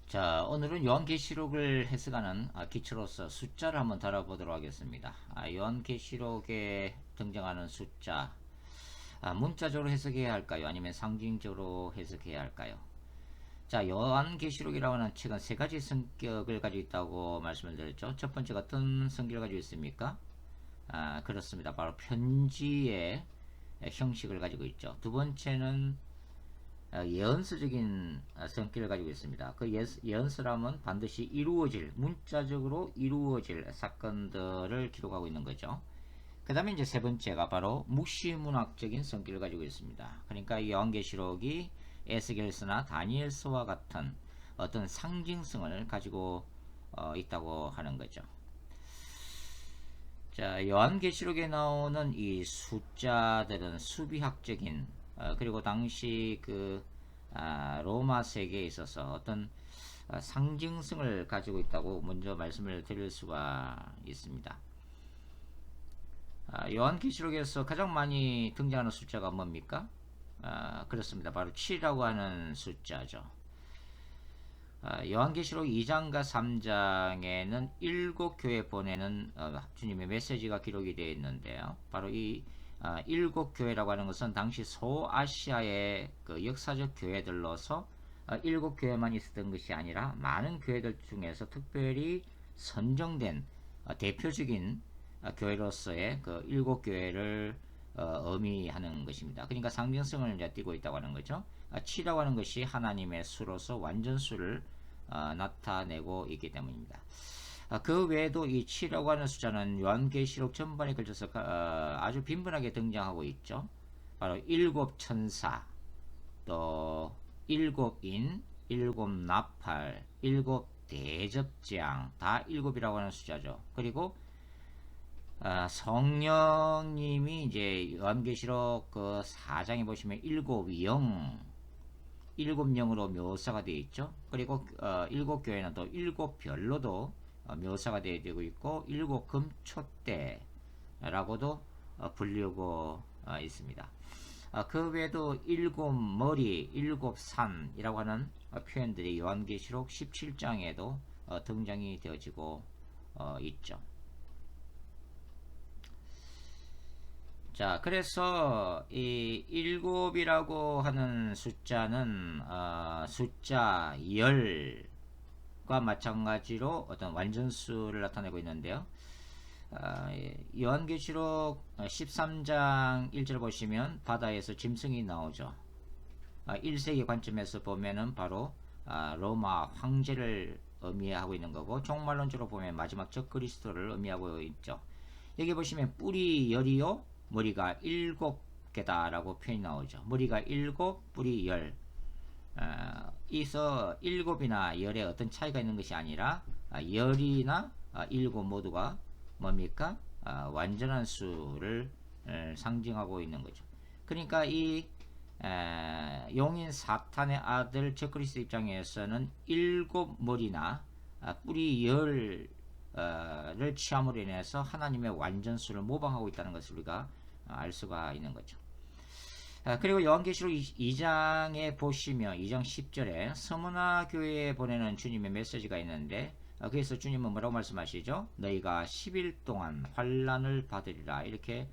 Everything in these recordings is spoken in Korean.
자, 오늘은 요한계시록을 해석하는 기초로서 숫자를 한번 다뤄보도록 하겠습니다. 요한계시록에 등장하는 숫자, 문자적으로 해석해야 할까요? 아니면 상징적으로 해석해야 할까요? 자, 요한계시록이라고 하는 책은 세 가지 성격을 가지고 있다고 말씀을 드렸죠. 첫 번째가 어떤 성격을 가지고 있습니까? 그렇습니다. 바로 편지의 형식을 가지고 있죠. 두 번째는 예언서적인 성격을 가지고 있습니다. 그 예언서라면 반드시 이루어질, 문자적으로 이루어질 사건들을 기록하고 있는 거죠. 그 다음에 이제 세 번째가 바로 묵시문학적인 성격을 가지고 있습니다. 그러니까 이 요한계시록이 에스겔서나 다니엘서와 같은 어떤 상징성을 가지고 있다고 하는 거죠. 자, 요한계시록에 나오는 이 숫자들은 수비학적인 그리고 당시 로마 세계에 있어서 어떤 상징성을 가지고 있다고 먼저 말씀을 드릴 수가 있습니다. 요한계시록에서 가장 많이 등장하는 숫자가 뭡니까? 그렇습니다. 바로 7이라고 하는 숫자죠. 요한계시록 2장과 3장에는 7교회 보내는 주님의 메시지가 기록이 되어 있는데요. 바로 이 7교회라고 하는 것은 당시 소아시아의 그 역사적 교회들로서 7교회만 있었던 것이 아니라 많은 교회들 중에서 특별히 선정된 대표적인 교회로서의 그 7교회를 의미하는 것입니다. 그러니까 상징성을 이제 띠고 있다고 하는 거죠. 7이라고 하는 것이 하나님의 수로서 완전수를 나타내고 있기 때문입니다. 그 외에도 이 7이라고 하는 숫자는 요한계시록 전반에 걸쳐서 아주 빈번하게 등장하고 있죠. 바로 일곱 천사, 또 일곱인, 일곱 나팔, 일곱 대접장, 다 일곱이라고 하는 숫자죠. 그리고 성령님이 이제 요한계시록 그 4장에 보시면 일곱 영으로 묘사가 되어 있죠. 그리고 일곱 교회는 또 일곱 별로도 묘사가 되고 있고 일곱 금촛대라고도 불리고 있습니다. 그 외에도 일곱 머리, 일곱 산이라고 하는 표현들이 요한계시록 17장에도 등장이 되어지고 있죠. 자, 그래서 이 일곱이라고 하는 숫자는 숫자 열과 마찬가지로 어떤 완전수를 나타내고 있는데요. 요한계시록 13장 1절 보시면 바다에서 짐승이 나오죠. 1세기 관점에서 보면은 바로 로마 황제를 의미하고 있는 거고, 종말론적으로 보면 마지막 적그리스도를 의미하고 있죠. 여기 보시면 뿔이 열이요 머리가 7개다라고 표현이 나오죠. 머리가 7, 뿔이 10. 이서 7이나 10에 어떤 차이가 있는 것이 아니라 10이나 7 모두가 뭡니까? 완전한 수를 상징하고 있는 거죠. 그러니까 이 용인 사탄의 아들 적그리스도 입장에서는 7머리나 뿔이 10을 취함으로 인해서 하나님의 완전수를 모방하고 있다는 것을 우리가 알 수가 있는 거죠. 그리고 요한계시록 2장에 보시면 2장 10절에 서머나 교회에 보내는 주님의 메시지가 있는데, 그래서 주님은 뭐라고 말씀하시죠? 너희가 10일 동안 환난을 받으리라, 이렇게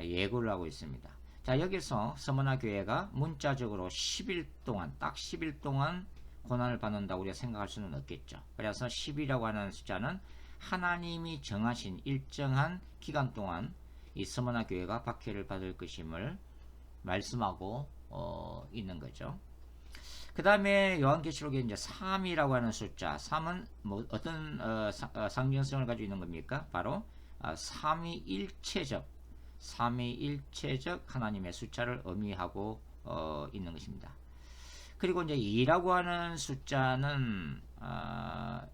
예고를 하고 있습니다. 자, 여기서 서머나 교회가 문자적으로 10일 동안, 딱 10일 동안 고난을 받는다고 우리가 생각할 수는 없겠죠. 그래서 10이라고 하는 숫자는 하나님이 정하신 일정한 기간 동안 이 서머나 교회가 박해를 받을 것임을 말씀하고 있는 거죠. 그 다음에 요한계시록에 이제 3이라고 하는 숫자, 3은 뭐 어떤 상징성을 가지고 있는 겁니까? 바로 삼위일체적 하나님의 숫자를 의미하고 있는 것입니다. 그리고 이제 2라고 하는 숫자는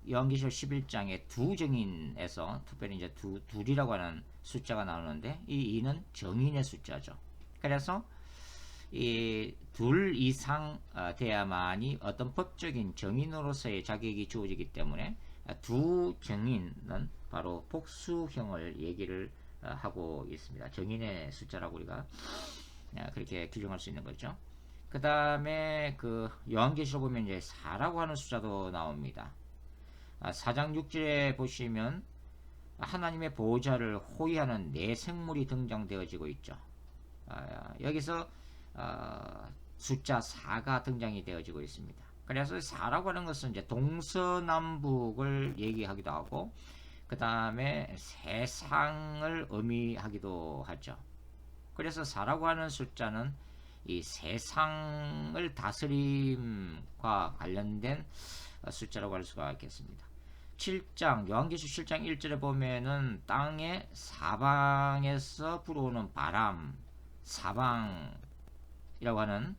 요한계시록 11장의 두 정인에서 특별히 이제 둘이라고 하는 숫자가 나오는데, 이 2는 정인의 숫자죠. 그래서 이 둘 이상 돼야만이 어떤 법적인 정인으로서의 자격이 주어지기 때문에 두 정인은 바로 복수형을 얘기를 하고 있습니다. 정인의 숫자라고 우리가 그렇게 규정할 수 있는 거죠. 그 다음에 그 요한계시록 보면 이제 4라고 하는 숫자도 나옵니다. 4장 6절에 보시면 하나님의 보호자를 호위하는 네 생물이 등장되어지고 있죠. 여기서 숫자 4가 등장이 되어지고 있습니다. 그래서 4라고 하는 것은 이제 동서남북을 얘기하기도 하고, 그 다음에 세상을 의미하기도 하죠. 그래서 4라고 하는 숫자는 이 세상을 다스림과 관련된 숫자라고 할 수가 있겠습니다. 7장 요한계시록 7장 1절에 보면은 땅의 사방에서 불어오는 바람, 사방이라고 하는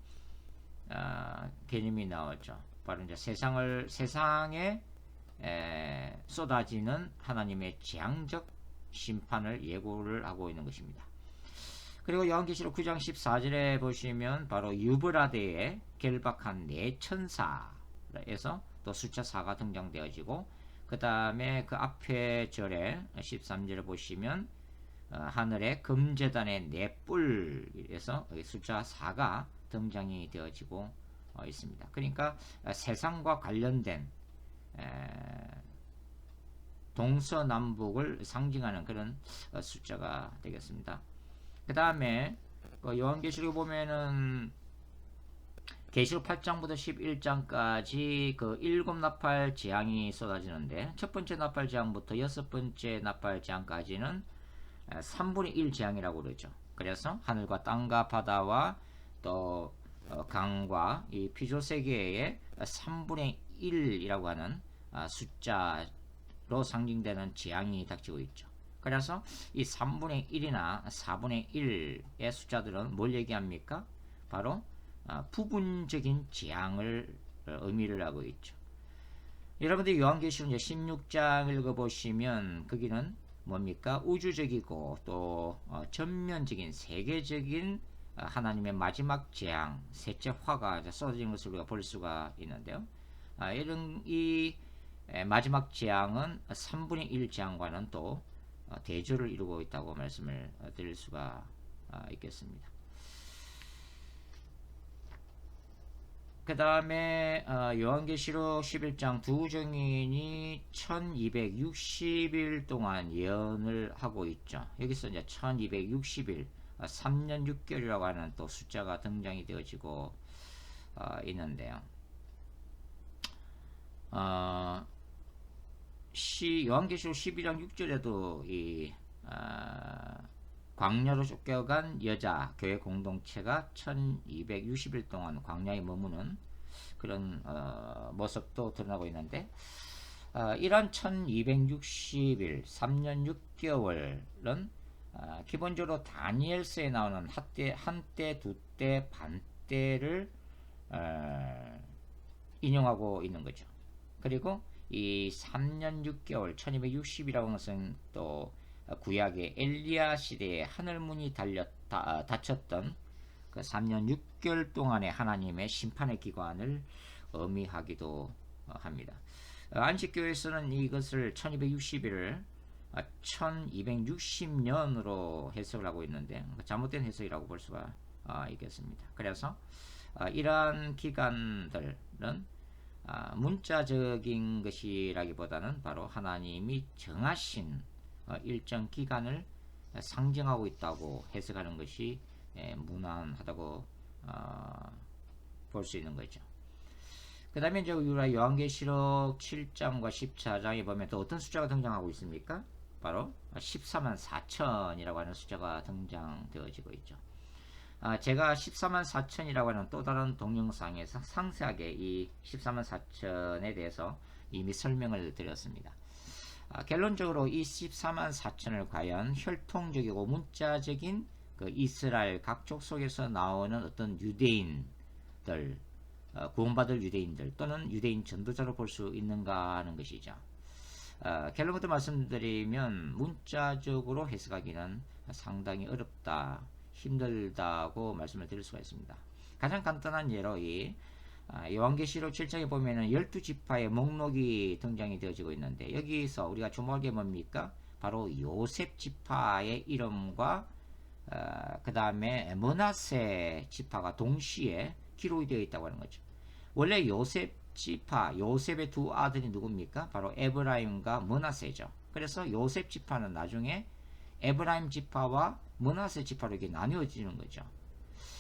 개념이 나오죠. 바로 이제 세상에 쏟아지는 하나님의 재앙적 심판을 예고를 하고 있는 것입니다. 그리고 요한계시록 9장 14절에 보시면 바로 유브라데에 결박한 네 천사에서 또 숫자 4가 등장되어지고, 그 다음에 그 앞에 절에 13절에 보시면 하늘의 금제단의 네 뿔에서 숫자 4가 등장이 되어지고 있습니다. 그러니까 세상과 관련된 동서남북을 상징하는 그런 숫자가 되겠습니다. 그 다음에 요한계시록에 보면은 계시록 8장부터 11장까지 그 7나팔 재앙이 쏟아지는데, 첫 번째 나팔 재앙부터 여섯 번째 나팔 재앙까지는 3분의 1 재앙이라고 그러죠. 그래서 하늘과 땅과 바다와 또 강과 이 피조세계의 3분의 1이라고 하는 숫자로 상징되는 재앙이 닥치고 있죠. 그래서 이 3분의 1이나 4분의 1의 숫자들은 뭘 얘기합니까? 바로 부분적인 재앙을 의미를 하고 있죠. 여러분들 요한계시록 16장 읽어보시면 거기는 뭡니까? 우주적이고 또 전면적인 세계적인 하나님의 마지막 재앙, 셋째 화가 쏟아지는 것을 우리가 볼 수가 있는데요. 이런 이 마지막 재앙은 3분의 1 재앙과는 또 대조를 이루고 있다고 말씀을 드릴 수가 있겠습니다. 그 다음에 요한계시록 11장 두 증인이 1260일 동안 예언을 하고 있죠. 여기서 이제 1260일 3년 6개월이라고 하는 또 숫자가 등장이 되어지고 있는데요. 요한계시록 12장 6절에도 이 광야로 쫓겨간 여자 교회 공동체가 1260일 동안 광야에 머무는 그런 모습도 드러나고 있는데, 이런 1260일 3년 6개월은 기본적으로 다니엘서에 나오는 한때, 두때, 반때를 인용하고 있는 거죠. 그리고 이 3년 6개월 1260이라고 하는 것은 또 구약의 엘리야 시대에 하늘문이 닫혔던 그 3년 6개월 동안의 하나님의 심판의 기관을 의미하기도 합니다. 안식교에서는 이것을 1260일을 1260년으로 해석을 하고 있는데 잘못된 해석이라고 볼 수가 있겠습니다. 그래서 이러한 기간들은 문자적인 것이라기보다는 바로 하나님이 정하신 일정 기간을 상징하고 있다고 해석하는 것이 무난하다고 볼 수 있는 거죠. 그 다음에 이제 우리가 요한계시록 7장과 14장에 보면 또 어떤 숫자가 등장하고 있습니까? 바로 14만 4천이라고 하는 숫자가 등장되어지고 있죠. 제가 14만 4천이라고 하는 또 다른 동영상에서 상세하게 이 14만 4천에 대해서 이미 설명을 드렸습니다. 결론적으로 이 14만 4천을 과연 혈통적이고 문자적인 그 이스라엘 각족 속에서 나오는 어떤 유대인들, 구원받을 유대인들 또는 유대인 전도자로 볼 수 있는가 하는 것이죠. 결론부터 말씀드리면 문자적으로 해석하기는 상당히 어렵다, 힘들다고 말씀을 드릴 수가 있습니다. 가장 간단한 예로 이 요한계시록 7장에 보면은 12지파의 목록이 등장이 되어지고 있는데, 여기서 우리가 주목할 게 뭡니까? 바로 요셉 지파의 이름과 그 다음에 므낫세 지파가 동시에 기록이 되어 있다고 하는 거죠. 원래 요셉 지파, 요셉의 두 아들이 누굽니까? 바로 에브라임과 므낫세죠. 그래서 요셉 지파는 나중에 에브라임 지파와 므낫세 지파로 이렇게 나뉘어지는 거죠.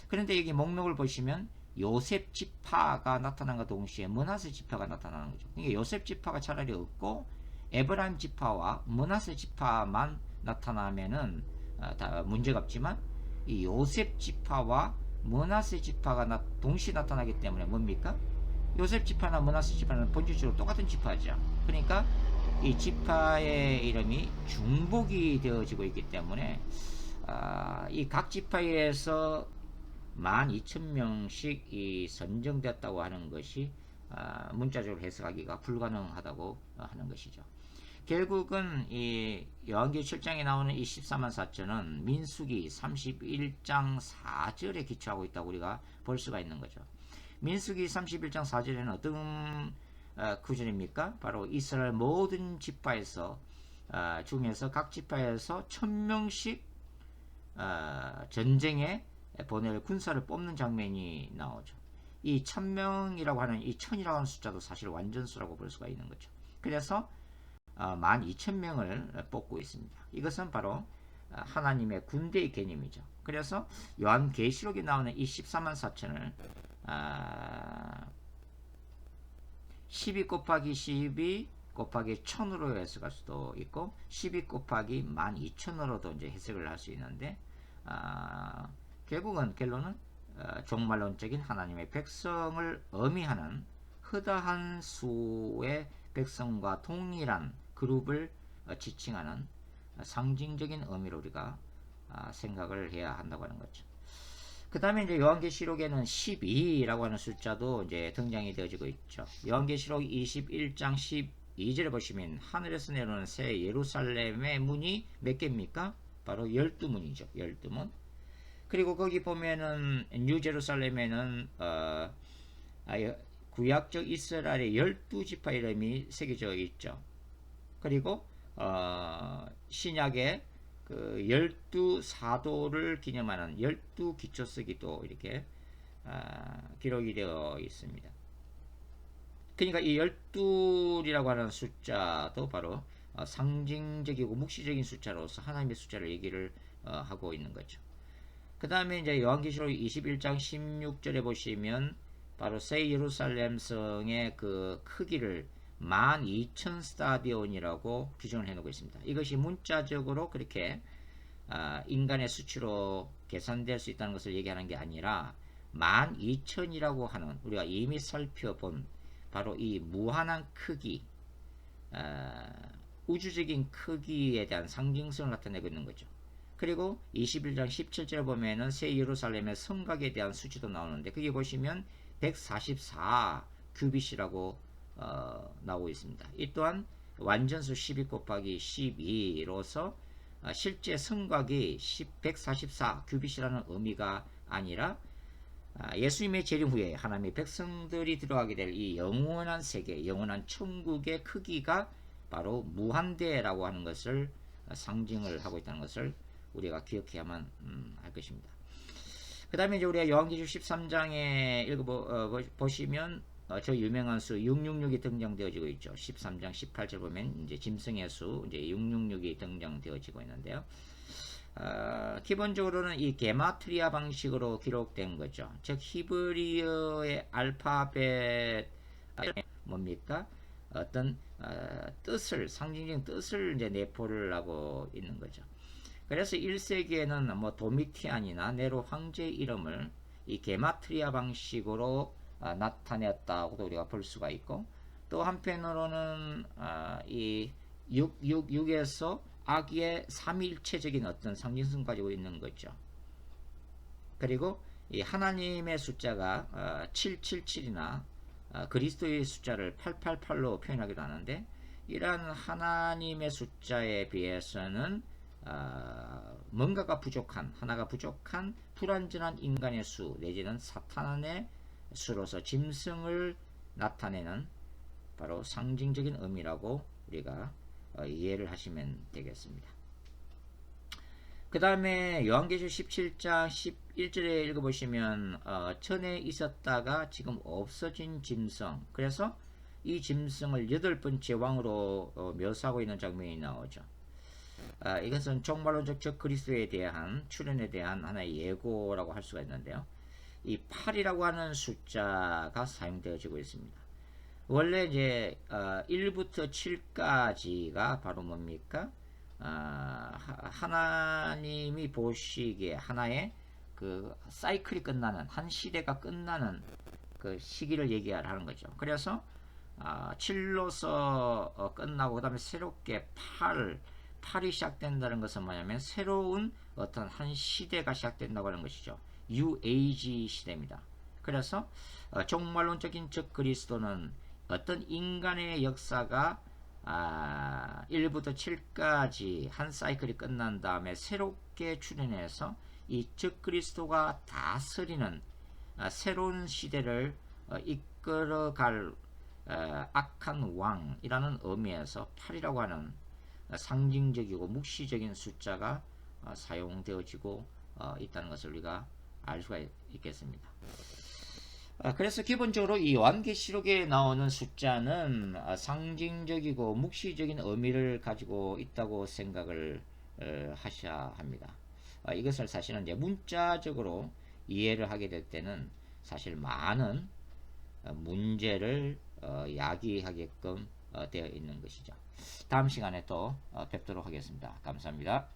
그런데 여기 목록을 보시면 요셉 지파가 나타난과 동시에 므낫세 지파가 나타나는 거죠. 그러니까 요셉 지파가 차라리 없고 에브라임 지파와 므낫세 지파만 나타나면은 다 문제가 없지만 이 요셉 지파와 므낫세 지파가 동시에 나타나기 때문에 뭡니까? 요셉 지파나 므낫세 지파는 본질적으로 똑같은 지파죠. 그러니까 이 지파의 이름이 중복이 되어지고 있기 때문에 이 각 지파에서 12,000명씩 이 선정되었다고 하는 것이 문자적으로 해석하기가 불가능하다고 하는 것이죠. 결국은 이 요한계시록 7장에 나오는 이 14만 4천은 민수기 31장 4절에 기초하고 있다고 우리가 볼 수가 있는 거죠. 민수기 31장 4절에는 어떤 구절입니까? 바로 이스라엘 모든 지파에서 중에서 각 지파에서 1000명씩 전쟁에 보낼 군사를 뽑는 장면이 나오죠. 이 1000명이라고 하는 이 1000이라고 하는 숫자도 사실 완전수라고 볼 수가 있는 거죠. 그래서 12,000명을 뽑고 있습니다. 이것은 바로 하나님의 군대의 개념이죠. 그래서 요한계시록에 나오는 이 14만 4천을 12 곱하기 12 곱하기 1000으로 해석할 수도 있고 12 곱하기 12,000으로도 이제 해석을 할 수 있는데 결국은 결론은 종말론적인 하나님의 백성을 의미하는 허다한 수의 백성과 동일한 그룹을 지칭하는 상징적인 의미로 우리가 생각을 해야 한다고 하는 거죠. 그 다음에 이제 요한계시록에는 12라고 하는 숫자도 이제 등장이 되어지고 있죠. 요한계시록 21장 12절에 보시면 하늘에서 내려오는 새 예루살렘의 문이 몇 개입니까? 바로 12문이죠. 12문. 그리고 거기 보면은 뉴제루살렘에는 구약적 이스라엘의 12지파 이름이 새겨져 있죠. 그리고 신약의 그 12사도를 기념하는 12기초서기도 이렇게 기록이 되어 있습니다. 그러니까 이 12이라고 하는 숫자도 바로 상징적이고 묵시적인 숫자로서 하나님의 숫자를 얘기를 하고 있는 거죠. 그 다음에 이제 요한계시록 21장 16절에 보시면 바로 새 예루살렘 성의 그 크기를 12,000 스타디온이라고 규정을 해놓고 있습니다. 이것이 문자적으로 그렇게 인간의 수치로 계산될 수 있다는 것을 얘기하는 게 아니라 12,000이라고 하는 우리가 이미 살펴본 바로 이 무한한 크기, 우주적인 크기에 대한 상징성을 나타내고 있는 거죠. 그리고 21장 17절에 보면은 새 예루살렘의 성곽에 대한 수치도 나오는데 거기 보시면 144 큐빗이라고 나오고 있습니다. 이 또한 완전수 12 곱하기 12로서 실제 성곽이 144 큐빗이라는 의미가 아니라 예수님의 재림 후에 하나님의 백성들이 들어가게 될 이 영원한 세계, 영원한 천국의 크기가 바로 무한대라고 하는 것을 상징을 하고 있다는 것을 우리가 기억해야만 할 것입니다. 그 다음에 이제 우리가 요한계시록 13장에 읽어보시면 저 유명한 수 666이 등장되어지고 있죠. 13장 18절 보면 이제 짐승의 수 이제 666이 등장되어지고 있는데요. 기본적으로는 이 게마트리아 방식으로 기록된 거죠. 즉 히브리어의 알파벳 뭡니까? 어떤 뜻을 상징적인 뜻을 이제 내포를 하고 있는 거죠. 그래서 1세기에는 뭐 도미티안이나 네로 황제의 이름을 이 게마트리아 방식으로 나타냈다고도 우리가 볼 수가 있고 또 한편으로는 이 666에서 아기의 삼위일체적인 어떤 상징성 가지고 있는 거죠. 그리고 이 하나님의 숫자가 777이나 그리스도의 숫자를 888로 표현하기도 하는데 이러한 하나님의 숫자에 비해서는 뭔가가 부족한 하나가 부족한 불완전한 인간의 수 내지는 사탄의 수로서 짐승을 나타내는 바로 상징적인 의미라고 우리가 이해를 하시면 되겠습니다. 그 다음에 요한계시록 17장 11절에 읽어보시면 전에 있었다가 지금 없어진 짐승, 그래서 이 짐승을 여덟 번째 왕으로 묘사하고 있는 장면이 나오죠. 이것은 종말론적 적그리스도에 대한 출현에 대한 하나의 예고라고 할 수가 있는데요. 이 8이라고 하는 숫자가 사용되어지고 있습니다. 원래 이제 1부터 7까지가 바로 뭡니까? 하나님이 보시기에 하나의 그 사이클이 끝나는, 한 시대가 끝나는 그 시기를 얘기하는 거죠. 그래서 7로서 끝나고 그 다음에 새롭게 8이 시작된다는 것은 뭐냐면 새로운 어떤 한 시대가 시작된다고 하는 것이죠. New Age 시대입니다. 그래서 종말론적인 적 그리스도는 어떤 인간의 역사가 1부터 7까지 한 사이클이 끝난 다음에 새롭게 출현해서 이 적 그리스도가 다스리는 새로운 시대를 이끌어갈 악한 왕이라는 의미에서 8이라고 하는 상징적이고 묵시적인 숫자가 사용되어지고 있다는 것을 우리가 알 수가 있겠습니다. 그래서 기본적으로 이 요한계시록에 나오는 숫자는 상징적이고 묵시적인 의미를 가지고 있다고 생각을 하셔야 합니다. 이것을 사실은 이제 문자적으로 이해를 하게 될 때는 사실 많은 문제를 야기하게끔 되어 있는 것이죠. 다음 시간에 또 뵙도록 하겠습니다. 감사합니다.